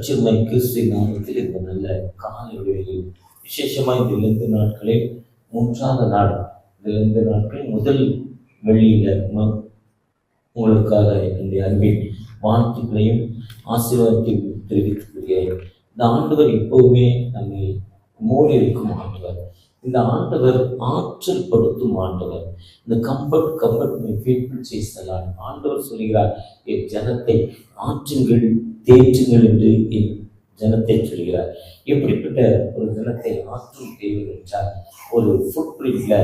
ரட்சகனை கிறிஸ்துவின் நாமத்தில் இந்த நல்ல காலை வேளையில் விசேஷமாக இந்த 2 நாட்களில் 3வது நாள், இந்த 2 நாட்கள் முதல் வெள்ளியில உங்களுக்காக என்னுடைய அன்பின் வாழ்த்துக்களையும் ஆசீர்வாதத்தையும் தெரிவித்துக்கிறேன். இந்த ஆண்டவர் எப்போவுமே நம்மை மூடி இருக்கும் ஆண்டவர். இந்த ஆண்டவர் ஆற்றல் படுத்தும் ஆண்டவர். இந்த comfort my people says the lord. ஆண்டவர் சொல்கிறார், என் ஜனத்தை ஆற்றுங்கள் தேற்றுங்கள் என்று என் ஜனத்தை சொல்கிறார். எப்படிப்பட்ட ஒரு ஜனத்தை ஆற்றும் தேவை என்றால், ஒரு ஃபுட் பிரிண்ட்ல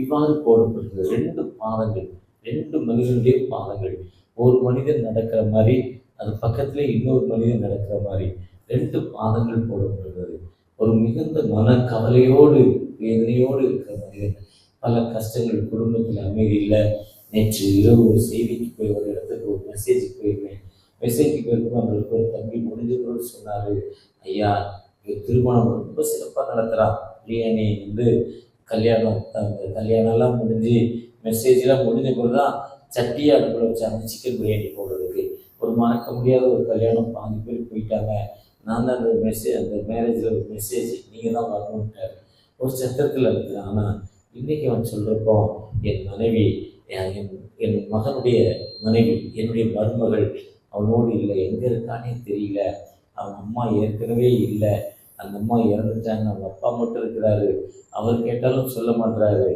இவ்வாறு போடப்படுகிறது. 2 பாதங்கள், 2 மனிதனுடைய பாதங்கள். ஒரு மனிதன் நடக்கிற மாதிரி, அது பக்கத்துல இன்னொரு மனிதன் நடக்கிற மாதிரி 2 பாதங்கள் போடப்படுகிறது. ஒரு மிகுந்த மன கவலையோடு வேதனையோடு இருக்கிற மனிதன், பல கஷ்டங்கள், குடும்பத்தில் அமைதி இல்லை. நேற்று இரவு ஒரு செய்திக்கு போய் ஒரு இடத்துக்கு ஒரு மெசேஜுக்கு போயிருந்தேன். மெசேஜுக்கு போயிருக்கும் அவங்களுக்கு ஒரு தம்பி முடிஞ்சதோடு சொன்னார், ஐயா திருமணம் ரொம்ப சிறப்பாக நடத்துகிறான். பிரியாணி கல்யாணம்லாம் முடிஞ்சு மெசேஜ்லாம் முடிஞ்ச பிறகு தான் சட்டியை அடுப்பில் வச்சாங்க சிக்கன் பிரியாணி போடுறதுக்கு. ஒரு மறக்க முடியாத ஒரு கல்யாணம், 5 பேர் போயிட்டாங்க. நான் தான் அந்த மேரேஜில் ஒரு மெசேஜ் நீங்கள் தான் வரணுன்ட்டார். ஒரு சத்திரத்தில் இருக்குது. ஆனால் இன்றைக்கி அவன் சொல்கிறப்போ, என் மனைவி, என் மகனுடைய மனைவி, என்னுடைய மருமகள் அவனோடு இல்லை, எங்கே இருக்கானே தெரியல. அவன் அம்மா ஏற்கனவே இல்லை, அந்த அம்மா இறந்துட்டாங்க, அவங்க அப்பா மட்டும் இருக்கிறாரு. அவர் கேட்டாலும் சொல்ல மாட்டுறாரு.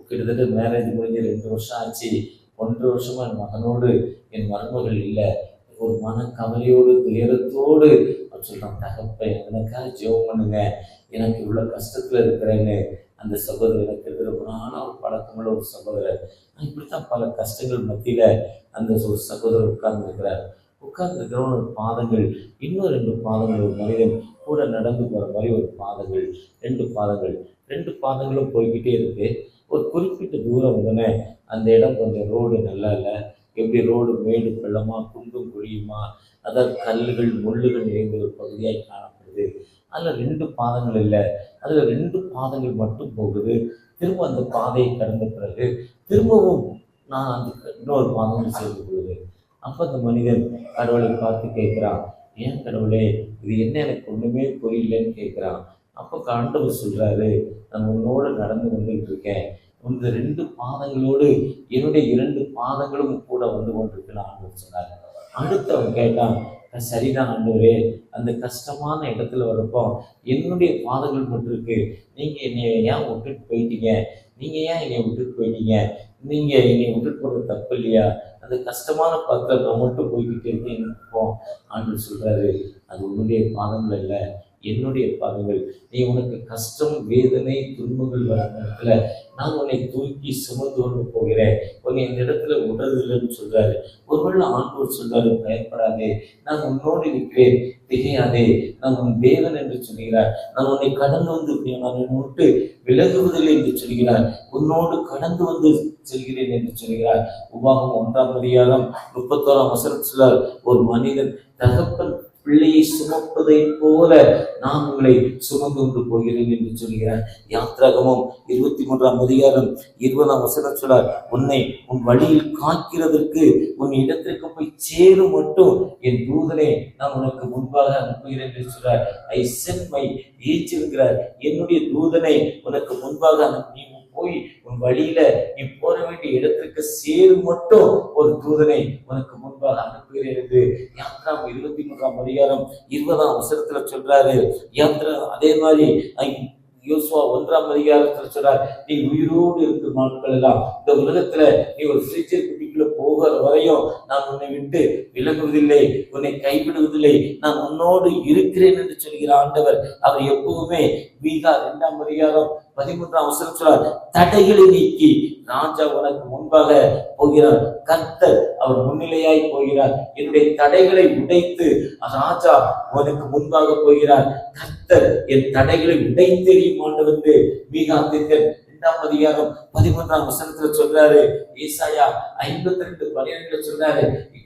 கிட்டத்தட்ட மேரேஜ் முடிஞ்சு 2 வருஷம் ஆச்சு. 1.5 வருஷமாக என் மகனோடு என் மருமகள் இல்லை. ஒரு மன கவலையோடு துயரத்தோடு அவன் சொல்கிறான், தகப்பன் எனக்காக ஜெபம் பண்ணுங்க, எனக்கு இவ்வளோ கஷ்டத்தில் இருக்கிறேன்னு. அந்த சகோதரர் எனக்கு இருக்கிற ஒரு பழக்கமுள்ள ஒரு சகோதரர். இப்படித்தான் பல கஷ்டங்கள் மத்தியில் அந்த ஒரு சகோதரர் உட்கார்ந்துருக்கிறவன் ஒரு பாதங்கள், இன்னும் 2 பாதங்கள், ஒரு மனிதன் கூட நடந்து போகிற மாதிரி ஒரு பாதங்கள், 2 பாதங்களும் போய்கிட்டே இருக்கு. ஒரு குறிப்பிட்ட தூரம் உடனே அந்த இடம் கொஞ்சம் ரோடு நல்லா இல்லை. எப்படி ரோடு மேடு பள்ளமா, குண்டும் குழியுமா, அதாவது கல்லுகள் முள்ளுகள் நிறைந்த ஒரு பகுதியாக காணப்படுது. அதில் 2 பாதங்கள் இல்லை, அதில் 2 பாதங்கள் மட்டும் போகுது. திரும்ப அந்த பாதையை கடந்த பிறகு திரும்பவும் நான் அந்த இன்னொரு பாதங்கள் சேர்ந்து கொள்ளுது. அப்போ அந்த மனிதன் கடவுளை பார்த்து கேட்குறான், ஏன் கடவுளே இது என்ன, எனக்கு ஒன்றுமே புரியலன்னு கேட்குறான். அப்போ ஆண்டவர் சொல்கிறாரு, நான் உன்னோடு நடந்து வந்துகிட்டு இருக்கேன். இந்த 2 பாதங்களோடு என்னுடைய 2 பாதங்களும் கூட வந்து கொண்டிருக்குன்னு ஆண்டவர் சொன்னார். அடுத்து அவன் கேட்டான், சரிதான் ஆண்டவரே, அந்த கஷ்டமான இடத்துல வரப்போ என்னுடைய பாதங்கள் மட்டும் இருக்கு, நீங்கள் என்னை ஏன் விட்டுட்டு போயிட்டீங்க, நீங்கள் ஏன் என்னை விட்டுட்டு போயிட்டீங்க, நீங்கள் என்னை விட்டுட்டு போகிறது தப்பு இல்லையா, அந்த கஷ்டமான பாத்திரம் நான் மட்டும் போய்கிட்டே இருக்கேன்னு ஆண்டவர் சொல்கிறாரு, அது உன்னுடைய பாதங்கள் இல்லை, என்னுடைய பாதங்கள். நீ உனக்கு கஷ்டம், வேதனை, துன்பங்கள் வர நேரத்தில் நான் உன்னை தூக்கி சுமந்து கொண்டு போகிறேன், உன்னை இந்த இடத்துல விடுறதில்லைன்னு சொல்றாரு. ஒருவேளை ஆண்டவர் சொல்றாரு, பயப்படாதே, நான் உன்னோடு இருக்கிறேன், திகையாதே, நான் உன் தேவன் என்று சொல்கிறார். நான் உன்னை கடந்து வந்து நான் உன்னை விட்டு விலகுவதில்லை என்று சொல்கிறார். உன்னோடு கடந்து வந்து செல்கிறேன் என்று சொல்கிறார். உபாகமம் 1ஆம் அதிகாரம் 31ஆம் வசனம் சொல்றார், ஒரு மனிதன் தகப்பன் பிள்ளையை சுமப்பதை போல நான் உங்களை சுமந்து கொண்டு போகிறேன் என்று சொல்கிறார். யாத்ராகமம் 23ஆம் அதிகாரம் 20ஆம் வசனம் சொல்றார், உன்னை உன் வழியில் காக்கிறதற்கு உன் இடத்திற்கு போய் சேரும் மட்டும் என் தூதனை நான் உனக்கு முன்பாக அனுப்புகிறேன் என்று சொல்றார். ஐ சென்ட் மை ஏஜென்ட், என்னுடைய தூதனை உனக்கு முன்பாக அனுப்பி போய் உன் வழியில நீ போற வேண்டிய இடத்திற்கு சேரும் மட்டும் ஒரு தூதனை உனக்கு முன்பாக அனுப்புகிறேன் என்று யாத்ராம் 23ஆம் அதிகாரம் 20ஆம் வசனத்துல சொல்றாரு. யாத்ரா அதே மாதிரி யோசுவா 1ஆம் அதிகாரத்துல சொல்றார், நீ உயிரோடு இருக்கிற நாட்கள் எல்லாம் இந்த உலகத்துல நீ ஒரு ஃப்ரிட்ஜர் குட்டிக்குள்ள போகிற வரையும் நான் உன்னை விட்டு விலகுவதில்லை, உன்னை கைவிடுவதில்லை, நான் உன்னோடு இருக்கிறேன் என்று சொல்கிற ஆண்டவர். அவர் எப்பவுமே மீகா 2ஆம் அதிகாரம் 13ஆம் வசனம் சொல்றார், தடைகளை நீக்கி ராஜா உனக்கு முன்பாக போகிறார், கர்த்தர் அவர் முன்னிலையாய் போகிறார். என்னுடைய தடைகளை உடைத்து ராஜா உனக்கு முன்பாக போகிறார், கர்த்தர் என் தடைகளை உடைத்தெறியும் ஆண்டவர் என்று மீகா 2ஆம் அதிகாரம் 13ஆம் வசனத்துல சொல்றாரு. ஏசாயா 52:12 சொல்றாரு,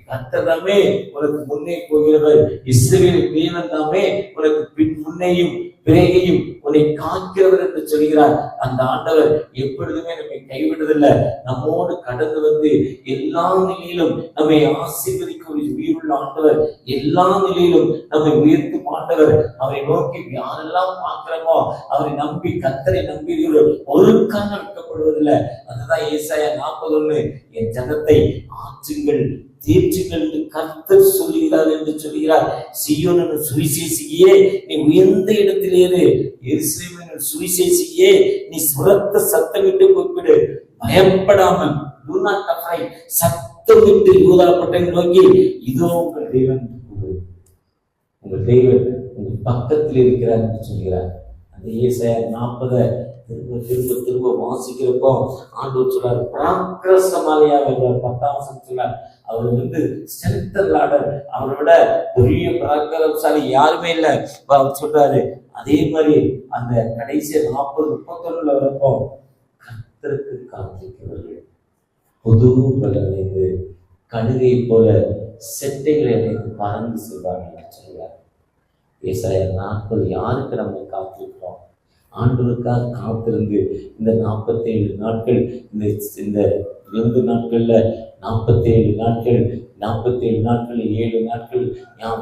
கர்த்தர் தாமே உனக்கு முன்னே போகிறவர், இஸ்ரவேல் தேவன் தாமே உனக்கு முன்னேயும் பிறகையும் உன்னை காக்கிறவர் என்று சொல்கிறார். அந்த ஆண்டவர் எப்பொழுதுமே நம்மை கைவிடுவதில்லை. நம்மோடு கடந்து வந்து எல்லா நிலையிலும் நம்மை ஆசீர்வதிக்க உயிருள்ள ஆண்டவர், எல்லா நிலையிலும் நம்மை உயர்த்தும் ஆண்டவர். அவரை நோக்கி யாரெல்லாம் பார்க்கிறோமோ, அவரை நம்பி கர்த்தரை நம்புகிறோம், ஒரு காலம் வைக்கப்படுவதில்லை. அதுதான் ஏசாயா 41, என் ஜனத்தை ஆற்றுங்கள் தேற்றுங்கள் என்று கர்த்தர் சொல்லுகிறார் என்று சொல்கிறார். சீயோன் சுவிசேஷியே நீ உயர்ந்த இடத்திலேயே, எருசலேமின் சுவிசேஷியே நீ சுரத்த சத்தமிட்டு கூப்பிடு, பயப்படாமல் சத்தமிட்டு யூதா பட்டணத்தை நோக்கி, இதோ உங்கள் தேவன், உங்கள் தேவன் உங்கள் பக்கத்தில் இருக்கிறார் என்று சொல்கிறார். அந்த ஏசாயா 40 திரும்ப திரும்ப வாசிக்கிறப்போ ஆண்டவர் சொல்றார், பராக்கிரமசாலியாக வருவார். 10ஆம் வசனம் சொல்றார், அவர் வந்து ஸ்ட்ரென்த் லார்டர், அவரை விட பெரிய பராக்கிரமசாலி யாருமே இல்லை அவர் சொல்றாரு. அதே மாதிரி அந்த கடைசி 40-31 வரப்போ, கர்த்தருக்கு காத்திருக்கிறவர்கள் புது பலன் அடைந்து கழுகை போல செட்டைகளை அடைந்து பறந்து செல்வார்கள் என்று சொல்கிறார். ஏசாயா 40 யாருக்கு நம்ம காத்திருக்கிறோம்? ஆண்டவருக்காக காத்திருந்து இந்த 47 நாட்கள், இந்த 2 நாட்கள்ல 47 நாட்கள், 47 நாட்கள் 7 நாட்கள்,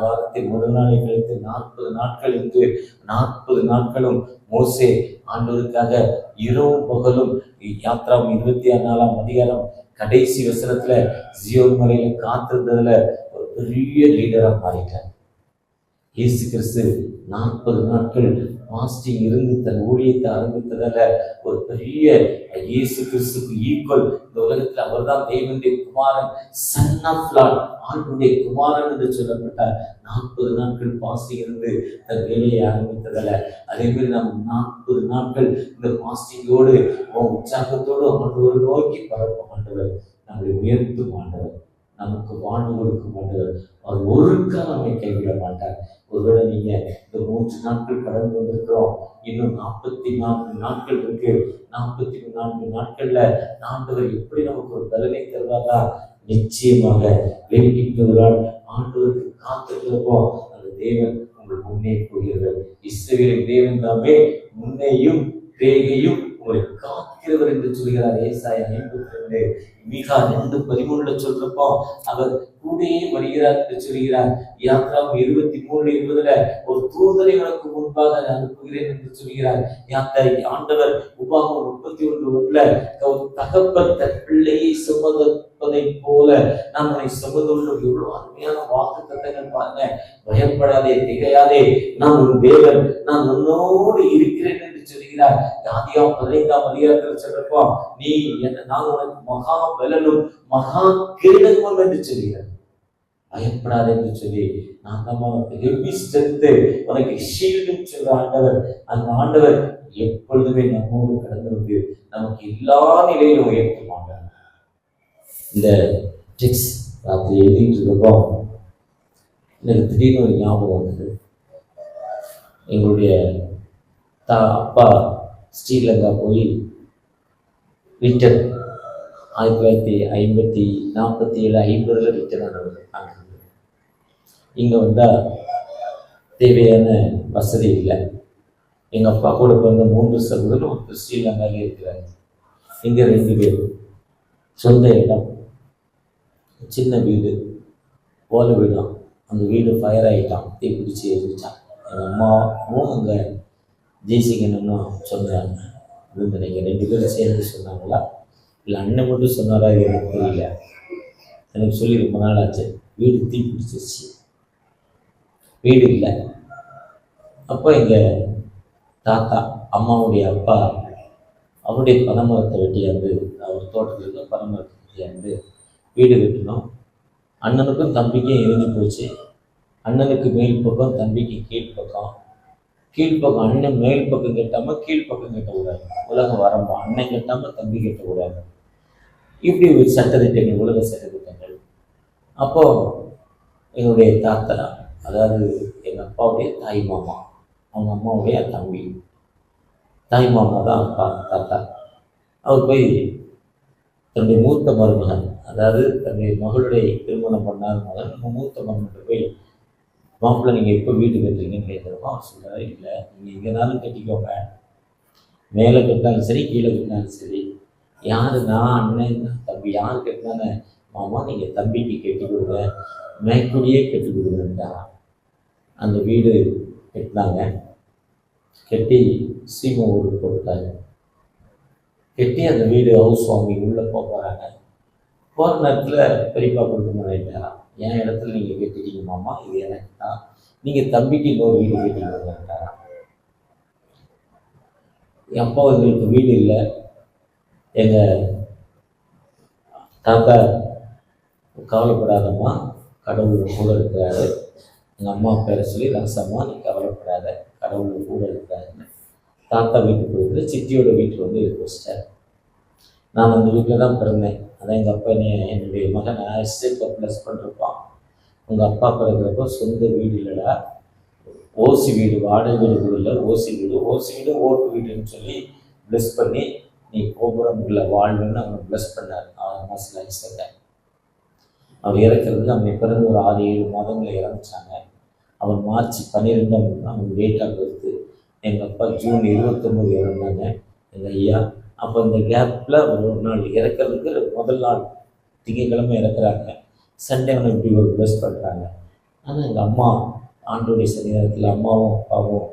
வாரத்தின் முதல் நாளை கழித்து 40 நாட்கள் என்று 40 நாட்களும் மோசே ஆண்டவருக்காக இரவும் பகலும் யாத்ரா 24ஆம் அதிகாரம் கடைசி வசனத்துல ஜியோன் மலையில காத்திருந்ததுல ஒரு பெரிய லீடரா மாறிட்டார். இயேசு கிறிஸ்து 40 நாட்கள் பாஸ்டிங் இருந்து தன் ஊழியத்தை ஆரம்பித்ததால ஒரு பெரிய இயேசு கிறிஸ்துக்கு ஈக்குவல் இந்த உலகத்தில் அவர் தான் தேவனுடைய குமாரன், சன் ஆஃப் லார்ட், ஆண்டுடைய குமாரன் என்று சொல்லப்பட்டார். 40 நாட்கள் பாஸ்டிங் இருந்து தன் வேலையை ஆரம்பித்ததால அதே மாதிரி நாம் 40 நாட்கள் இந்த பாஸ்டிங்கோடு உற்சாகத்தோடு ஆண்டவரை நோக்கி பரப்பும் ஆண்டவர், நம்மளை உயர்த்தும் ஆண்டவர், நமக்கு வாழ்வு கொடுக்கும் ஆண்டவர். அவர் ஒரு காலம் நம்மை கைவிட மாட்டார். ஒருவேளை நீங்க இந்த 3 நாட்கள் கடந்து வந்திருக்கிறோம், இன்னும் 44 நாட்கள் இருக்கு. 44 நாட்கள்ல ஆண்டவர் எப்படி நமக்கு ஒரு பலனை தருவாரா? நிச்சயமாக வெயிட்டிங்கிறதால் ஆண்டவருக்கு காத்திருக்கிறப்போ அந்த தேவன் உங்கள் முன்னே போகிறவர். இஸ்ரவேலின் தேவன் தாமே முன்னேயும் ரேகையும் உங்களை காக்கிறவர் என்று சொல்கிறார். ஏசாயா 52 மீகா 2:13 சொல்றப்போ அவர் கூடையே வருகிறார் என்று சொல்கிறார். யாத்ரா 23:20 ஒரு தூதரை உனக்கு முன்பாக அனுப்புகிறேன் என்று சொல்கிறார். ஆண்டவர் உபாகம் 31:1 ஒரு தகப்பன் தன் பிள்ளையை சுமப்பதை போல நாம் உன்னை சுமந்துள்ளோம். எவ்வளவு அருமையான வாக்கு தத்தங்கள் பாருங்க. பயப்படாதே, திகையாதே, நான் உன் தேவன், நான் உன்னோடு இருக்கிறேன் என்று சொல்கிறார். ஆதியாகமம் 15ஆம் அதிகாரத்தில் சொல்றப்போ நீ நான் உனக்கு மகா பலனும் மகா கிரீடமும் என்று சொல்கிறார். பயப்படாது என்று சொல்லி நான் தான் உனக்கு ஹெவி ஸ்ட்ரென்த், உனக்கு ஷீல்டுன்னு சொல்ற ஆண்டவர். அந்த ஆண்டவர் எப்பொழுதுமே நம்மோடு கடந்து வந்து நமக்கு எல்லா நிலையிலும் உயர்த்த மாட்டார். இந்த டெக்ஸ்ட் ராத்திரி எழுதிட்டு இருக்கப்போ எனக்கு திடீர்னு ஒரு ஞாபகம் வந்தது. எங்களுடைய அப்பா ஸ்ரீலங்கா போய் ரிட்டர்ன் 1947-50 ரிட்டர்ன் ஆனவர். இங்கே வந்தால் தேவையான வசதி இல்லை. எங்கள் அப்பா கூட பிறந்த 3 சகோதரரும் ஸ்ரீலங்காலே இருக்கிறாங்க. இங்கே 2 பேர், சொந்த இடம், சின்ன வீடு, ஓலை வீடாம். அந்த வீடு ஃபயர் ஆகிட்டான், தீப்பிடிச்சு எரிஞ்சிட்டான். எங்கள் அம்மாவும் அங்கே ஜெய்சிங்கன்னு சொன்னாங்க. அது நினைக்கிறேன் 2 பேரும் சேர்ந்து சொன்னாங்களா இல்லை அண்ணன் மட்டும் சொன்னாரா எனக்கு தெரியல. எனக்கு சொல்லி ரொம்ப நாள் ஆச்சு. வீடு தீப்பிடிச்சிருச்சு, வீடு இல்லை. அப்போ எங்கள் தாத்தா அம்மாவுடைய அப்பா அவருடைய பனைமரத்தை வெட்டியாந்து, அவர் தோட்டத்தில் இருக்க பனைமரத்தை வெட்டியாந்து வீடு கட்டணும். அண்ணனுக்கும் தம்பிக்கும் எரிஞ்சு போச்சு. அண்ணனுக்கு மேல் பக்கம், தம்பிக்கு கீழ்ப்பக்கம். கீழ்ப்பக்கம் அண்ணன் மேல் பக்கம் கட்டாமல் கீழ்ப்பக்கம் கட்டக்கூடாது, உலகம் வரம்பா. அண்ணன் கட்டாமல் தம்பி கட்டக்கூடாது. இப்படி ஒரு சட்டத்திட்டங்கள், உலக சட்டத்திட்டங்கள். அப்போது எங்களுடைய தாத்தா, அதாவது எங்கள் அப்பாவுடைய தாய் மாமா, அவங்க அம்மாவுடைய தம்பி, தாய் மாமா தான் அப்பா தாத்தா. அவர் போய் தன்னுடைய மூத்த மருமகன், அதாவது தன்னுடைய மகளுடைய திருமணம் பண்ணாத மகன் மூத்த மகன்கிட்ட போய் மாப்பிள்ளை நீங்கள் எப்போ வீடு கட்டுறீங்கன்னு கேட்குறப்போ அவர் சொல்கிறாரு, இல்லை நீங்கள் எங்கேனாலும் கட்டிக்கோங்க, மேலே கட்டினாலும் சரி கீழே கட்டினாலும் சரி, யார் நான் அண்ணன் தம்பி யார் கட்டினானே மாமா நீங்கள் தம்பிக்கு கட்டி கொடுங்க, மேற்கூடியே கட்டி கொடுங்கன்ட்டா. அந்த வீடு கட்டினாங்க. கட்டி சீமை ஊடு போட்டாங்க. கட்டி அந்த வீடு ஹவுஸ் வாங்கி உள்ளே போகிறாங்க. போகிற நேரத்தில் பெரியப்பா கொடுக்க மாட்டேன்ட்டாராம், என் இடத்துல நீங்கள் கட்டிட்டீங்க மாமா, இது எனக்கு தான், நீங்கள் தம்பிக்கு இன்னொரு வீடு கட்டிட்டாராம். என் அப்பா எங்களுக்கு வீடு இல்லை, எங்கள் தாத்தா கவலைப்படாதம்மா, கடவுள் கூட இருக்கிறாரு, எங்கள் அம்மா பேரை சொல்லி ரசம்மா நீ கவலைப்படாத, கடவுள் கூட இருக்கிறாருன்னு தாத்தா வீட்டுக்கு போயிட்டு சித்தியோட வீட்டுக்கு வந்து இருக்க வச்சிட்டார். நான் அந்த வீட்டில் தான் பிறந்தேன். அதான் எங்கள் அப்பா என்னுடைய மகன் ஆசிரியப்பா ப்ளஸ் பண்ணிருப்பான், உங்கள் அப்பா பிறகுறப்போ சொந்த வீடு இல்லைடா, ஓசி வீடு, வாடகை வீடு கூட இல்லை, ஓசி வீடு ஓட்டு வீடுன்னு சொல்லி ப்ளஸ் பண்ணி நீ கோபுரம் இல்லை வாழ்வுன்னு அவனை ப்ளஸ் பண்ணார். 6 மாதத்தில் ஆயிடுச்சு. அவர் இறக்குறது அவனை பிறந்து ஒரு 6-7 மாதங்களில் இறந்துச்சாங்க. அவன் மார்ச் 12 அவன் டேட் ஆஃப் பர்த்து. எங்கள் அப்பா ஜூன் 29 இறந்தாங்க எங்கள் ஐயா. அப்போ இந்த கேப்பில் ஒரு நாள் இறக்கிறதுக்கு முதல் நாள் திங்கக்கிழமை இறக்குறாங்க, சண்டே அவனை இப்படி ஒரு ப்ளஸ் பண்ணுறாங்க. ஆனால் எங்கள் அம்மா ஆண்டோடைய சன்னிதானத்தில் அம்மாவும் அப்பாவும்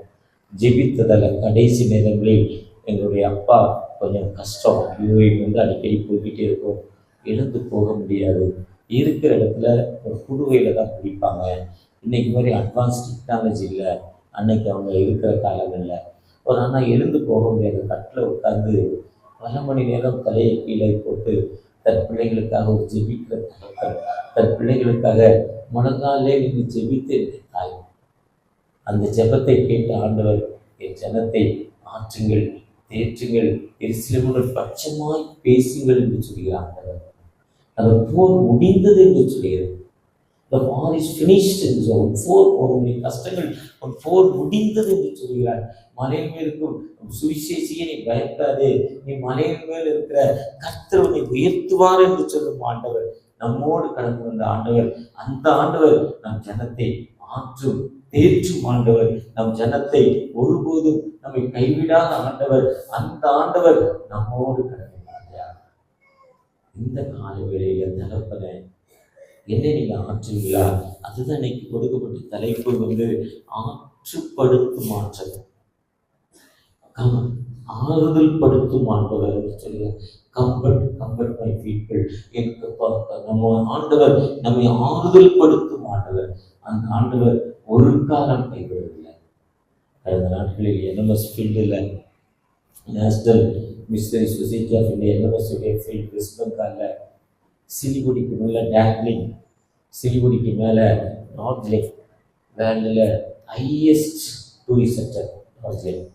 ஜெபித்ததில் கடைசி நேரங்களில் எங்களுடைய அப்பா கொஞ்சம் கஷ்டம், யூஏ வந்து அடிக்கடி போய்கிட்டே இருக்கும், எழுந்து போக முடியாது, இருக்கிற இடத்துல ஒரு புதுவையில் தான் பிடிப்பாங்க. இன்றைக்கி மாதிரி அட்வான்ஸ் டெக்னாலஜி இல்லை, அன்னைக்கு அவங்க இருக்கிற காலங்களில் ஒரு ஆனால் எழுந்து போக முடியாத கட்டில் உட்காந்து பல மணி நேரம் தலையை கீழே போட்டு தன் பிள்ளைகளுக்காக ஒரு ஜெபிக்கிற தலைவர், தன் பிள்ளைகளுக்காக முழங்காலே நின்று ஜெபித்து தாய். அந்த ஜெபத்தை கேட்டு ஆண்டவர் என் ஜனத்தை ஆற்றுங்கள், தேற்றுங்கள், எருசலேமுடன் பட்சமாய் பேசுங்கள் என்று சொல்கிறார் ஆண்டவர். அந்த போர் முடிந்தது என்று சொல்கிறது. The war is finished என்று சொல்லும். உன்னுடைய கஷ்டங்கள் உன் போர் முடிந்தது என்று சொல்கிறார். மலையின் மேல் இருக்கும் சுவிசேஷியை நீ பயப்படாதே, நீ மலையின் மேல் இருக்கிற கர்த்தர் உன்னை உயர்த்துவார் என்று சொல்லும் ஆண்டவர். நம்மோடு கடந்து வந்த ஆண்டவர், அந்த ஆண்டவர் நம் ஜனத்தை ஆற்றும் தேற்றும் ஆண்டவர், நம் ஜனத்தை ஒருபோதும் நம்மை கைவிடாத ஆண்டவர், அந்த ஆண்டவர் நம்மோடு கடந்து வந்தார். இந்த கால வேளையில தகப்பனை என்ன நீங்க ஆற்றுவீங்களா? அதுதான் இன்னைக்கு கொடுக்கப்பட்ட தலைப்பு வந்து ஆற்றுப்படுத்தும் ஆற்றல், ஆறுதல் படுத்தும் ஆண்டவர் சொல்லி கம்பர்ட் மை பீப்பிள். நம்ம ஆண்டவர் நம்மை ஆறுதல் படுத்தும் ஆண்டவர். அந்த ஆண்டவர் ஒரு காலம் கைவிடவில்லை. கடந்த நாட்களில் என்எம்எஸ் ஃபீல்டில் national missionary society of India NMS field west பெங்காலில் சிலிகுடிக்கு மேலே டேக்லிங், சிலிகுடிக்கு மேலே டார்ஜிலிங், வேர்ல்டில் ஹையஸ்ட் டூரிஸ்ட் சென்டர் டார்ஜிலிங்.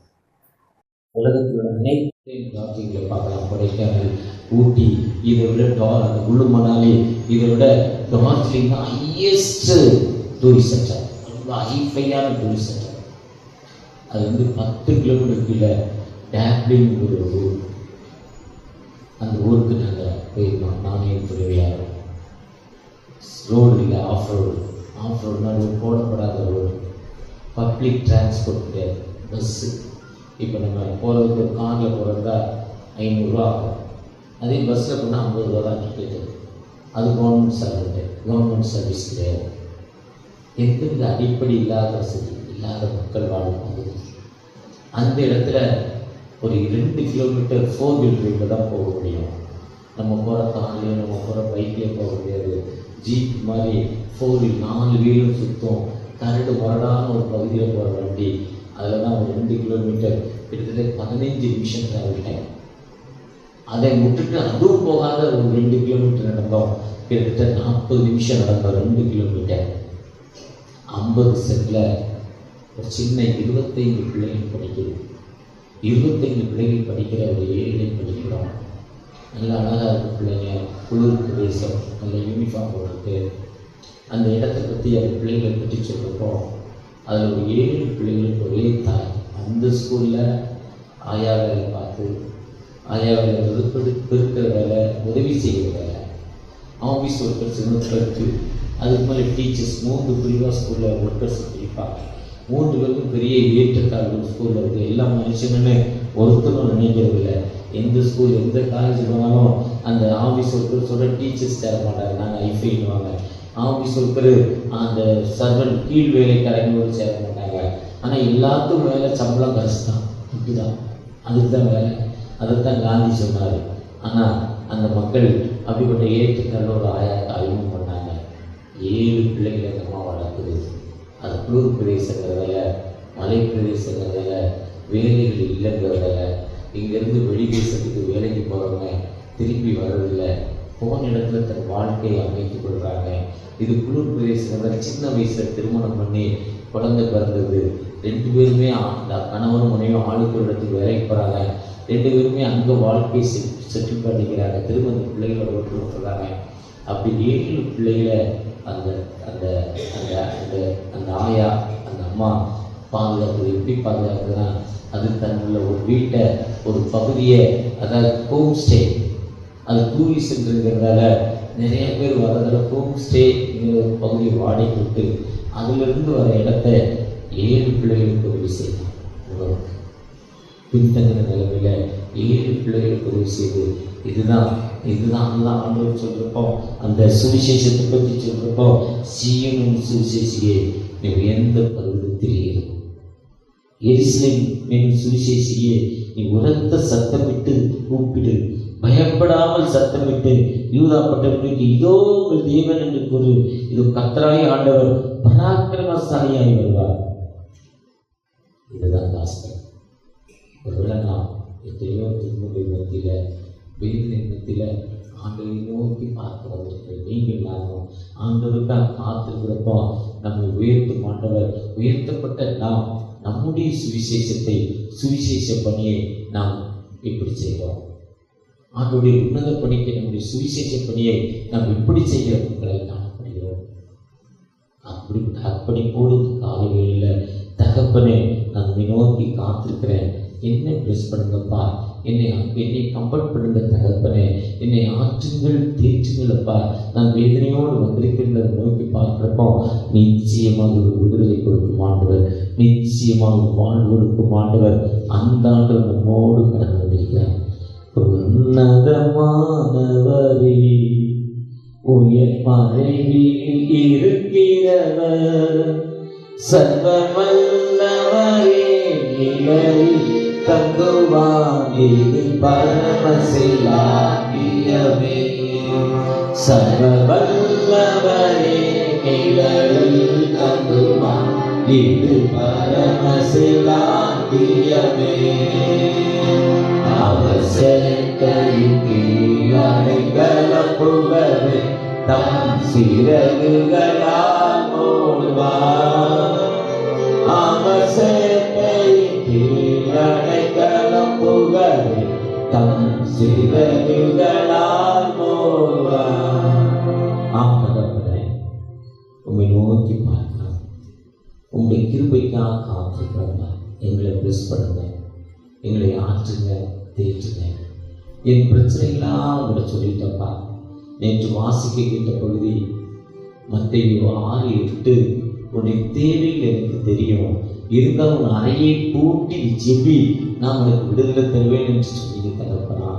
உலகத்தோட அனைத்து டார்ஜிலிங்களை பார்க்கலாம். கொடைக்கானல், ஊட்டி, இதை விட குழு மணாலி, இதை விட டார்ஜிலிங் தான் ஹையஸ்ட் டூரிஸ்ட் சென்டர், ரொம்ப ஹைஃபையான டூரிஸ்ட் சென்டர். அது வந்து 10 கிலோமீட்டர் கீழே டேக்லிங் ஒரு ஊர். அந்த ஊருக்கு நாங்கள் போயிருந்தோம், நானே துறையாளர். ரோடு இல்லை, ஆஃப் ரோடுனா போடப்படாத ரோடு, பப்ளிக் டிரான்ஸ்போர்ட் கிடையாது, பஸ்ஸு. இப்போ நம்ம போகிறதுக்கு ஒரு காரில் போகிறதா 500 ஆகும், அதே பஸ்ஸில் போனால் 50 ரூபா தான் டிக்கெட்டு. அது கவர்மெண்ட் சர்வீஸ் கிடையாது. எந்தவித அடிப்படை இல்லாத வசதி இல்லாத மக்கள் வாழும் பகுதி. அந்த இடத்துல ஒரு 2 கிலோமீட்டர் 4 வீல் ட்ரைவில் தான் போக முடியும். நம்ம போகிற கார்லேயோ நம்ம போகிற பைக்லேயோ போக முடியாது. ஜீப் மாதிரி 4 வீல் 4 வீலும் சுற்றும், கரடு முரடான ஒரு பகுதியில் போகிற வண்டி. அதில் தான் ஒரு 2 கிலோமீட்டர் கிட்டத்தட்ட 15 நிமிஷம் ட்ராவல் டைம். அதை விட்டுட்டு அதுவும் போகாத ஒரு 2 கிலோமீட்டர் நடந்தோம், கிட்டத்தட்ட 40 நிமிஷம் நடந்தோம். 2 கிலோமீட்டர் 50 சென்டில் ஒரு சின்ன 25 பிள்ளைகள் படிக்குது. 25 பிள்ளைகள் படிக்கிற ஒரு ஏழை பள்ளிக்கூடம். நல்ல அழகாக இருக்க பிள்ளைங்க, குளிர் பிரதேசம், நல்ல யூனிஃபார்ம் போட்டு அந்த இடத்தை பற்றி அந்த பிள்ளைகளை பற்றி சொல்கிறப்போ அதில் ஒரு 7 பிள்ளைகளுக்கு ஒரே தாய். அந்த ஸ்கூலில் ஆயா வேலை பார்த்து, ஆயா வேலை பெருக்கிற வேலை, உதவி செய்கிற வேலை, ஆஃபீஸ் ஒர்க்கர்ஸ் 110 அதுக்கு மேலே டீச்சர்ஸ் 3 பிரிவாக ஸ்கூலில் ஒர்க்கர்ஸ் பிரிப்பாங்க. 3 பேருக்கும் பெரிய ஏற்றத்தாழ்வு ஸ்கூலில் இருக்குது. எல்லா மனுஷனுமே ஒருத்தரும் நினைக்கிறது இல்லை. எந்த ஸ்கூல் எந்த காலேஜ் போனாலும் அந்த ஆஃபீஸ் ஒர்க்கர்ஸோட டீச்சர்ஸ் சேர மாட்டாங்க. நாங்கள் ஐஃபைன்னுவாங்க. ஆஃபீஸ் ஒர்க்கர் அந்த சர்வன்ட் கீழ் வேலைக்காரங்களோடு சேர மாட்டாங்க. ஆனால் எல்லாத்துக்கும் மேலே சம்பளம் காசு தான். இப்படிதான் அதுக்கு தான் வேலை. அதைத்தான் காந்தி சொன்னார். ஆனால் அந்த மக்கள் அப்படிப்பட்ட ஏற்றத்தாழ்வோட ஆய்வும் பண்ணாங்க. 7 பிள்ளைகளை அந்த அம்மா வளர்க்குது. அது குளிர் பிரதேசங்கிறதால, மலை பிரதேசங்கிறதால, வேலைகள் இல்லைங்கிறதால, இங்கேருந்து வெளி தேசத்துக்கு வேலைக்கு போகிறவங்க திரும்பி வர்றதில்லை. போன இடத்துல தன் வாழ்க்கையை அமைத்து கொள்கிறாங்க. இது குளிர் பிரதேசங்கிறதால சின்ன வயசில் திருமணம் பண்ணி குழந்தை பிறந்தது. 2 பேருமே கணவனும் மனைவியும் ஆளுக்கு ஒரு இடத்துக்கு வேலைக்கு போகிறாங்க. 2 பேருமே அங்கே வாழ்க்கையை செட்டில் பண்ணிக்கிறாங்க. திரும்ப அந்த பிள்ளைகளோட விட்டு விட்டுறாங்க. அப்படி 7 பிள்ளைகளை அந்த அந்த அந்த அந்த அந்த ஆயா அந்த அம்மா பாதுகாக்குது. எப்படி பாதுகாக்குதுன்னா, அது தன்னுள்ள ஒரு வீட்டை ஒரு பகுதியை, அதாவது ஹோம் ஸ்டே, அது டூரிஸ்ட் இருக்கிறதால நிறைய பேர் வர்றதில் ஹோம் ஸ்டேங்கிற ஒரு பகுதியை வாடகை விட்டு அதிலிருந்து வர இடத்த 7 பிள்ளைகளுக்கு உதவி செய்யலாம். உணவுக்கு பின்தங்கிற நிலைமையில் 7 பிள்ளைகளுக்கு உதவி செய்து இதுதான் அதுதான் ஆண்டவர் சொல்கிறப்போ, அந்த சுவிசேஷத்தை பற்றி சொல்கிறப்போ, சீயோனின் சுவிசேஷியே நீ உயர்ந்த பருவத்தில் எருசலேமின் சுவிசேஷியே நீ உரத்த சத்தமிட்டு கூப்பிடு, பயப்படாமல் சத்தமிட்டு யூதா பட்டணத்துக்கு இதோ உங்கள் தேவன் என்று கூறு. இது கர்த்தராகிய ஆண்டவர் பராக்கிரமசாலியாய் வருவார். இதுதான் காஸ்பல். ஒருவேளை நாம் எத்தனையோ துன்பங்கள் மத்தியில், வெயிலின் மத்தியில் ஆண்டவரை நோக்கி பார்க்க வந்திருக்கிற நீங்கள் நானும் ஆண்டவருக்காக காத்திருக்கிறப்போ நம்மை உயர்த்தும் ஆண்டவர். உயர்த்தப்பட்ட நாம் நம்முடைய சுவிசேஷ பணியை நாம் எப்படி செய்வோம்? ஆண்டவருடைய உன்னத பணிக்கு நம்முடைய சுவிசேஷ பணியை நாம் எப்படி செய்கிற மக்களை காணப்படுகிறோம்? அப்படிப்பட்ட அர்ப்பணிப்போடு காலைகளில் தகப்பனே நான் நோக்கி காத்திருக்கிறேன், என்னை பிளஸ் பண்ணுங்கப்பா, என்னை கம்பல் பண்ணுங்க தகப்பனே, என்னை ஆற்றுங்கள் தேற்றுங்களப்பா. நான் வேதனையோடு வந்திருக்கின்றதை நோக்கி பார்க்கிறப்போ நிச்சயமாக ஒரு விடுதலை கொடுக்கும் ஆண்டவர், நிச்சயமாக வாழ்வு கொடுக்கும் ஆண்டவர். அந்த ஆண்டவர் நம்மோடு கடந்து வந்திருக்கிறார். உன்னதமானவரே, உயர் மறைவில் இருக்கிறவர், சர்வவல்லவரே, நிழலில் தங்குவான் இது பரமசிலாக்கியமே. சர்வவல்லவரே, நிழலில் தங்குவான் இது பரமசிலாக்கியமே. அவர் செட்டையின் கீழடைக்கல புகழை தம் சிறகுகளால் மூடுவார். அவர் செட்டையின் கீழடைக்கல புகழை தம் சிறகுகளால் மூடுவார். ஆண்டவரே, உம்மை நோக்கி பார்க்கிறோம். உங்களுடைய கிருபைக்காக காத்திருக்கிறோம். எங்களை பிளஸ் பண்ணுங்க, எங்களை ஆற்றுங்க, தேற்றுங்க. என் பிரச்சனைகளாக உங்களை சொல்லிட்டப்பா. நேற்று வாசிக்க கேட்ட பகுதி மத்தேயு 6:8. உன்னுடைய தேவைகள் எனக்கு தெரியும், இருந்தால் உன் அறையை பூட்டி ஜெபி, நான் உனக்கு விடுதலை தருவேன் என்று சொல்லி தகப்பனா.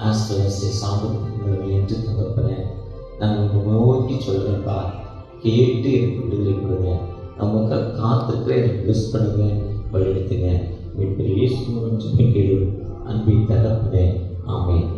ஆஸ்ட்ரஸை சாப்பிடுங்கள் என்று தகப்பனேன். நான் உங்களை நோக்கி சொல்கிறேன்ப்பா, கேட்டு எனக்கு விடுதலை கொடுங்க. நமக்கு காத்திருக்கிற எனக்கு பிளஸ் பண்ணுங்க, வழிநடத்துங்க. பெரிய சூழல் கேளு அன்பின் தகப்பனே. ஆமென்.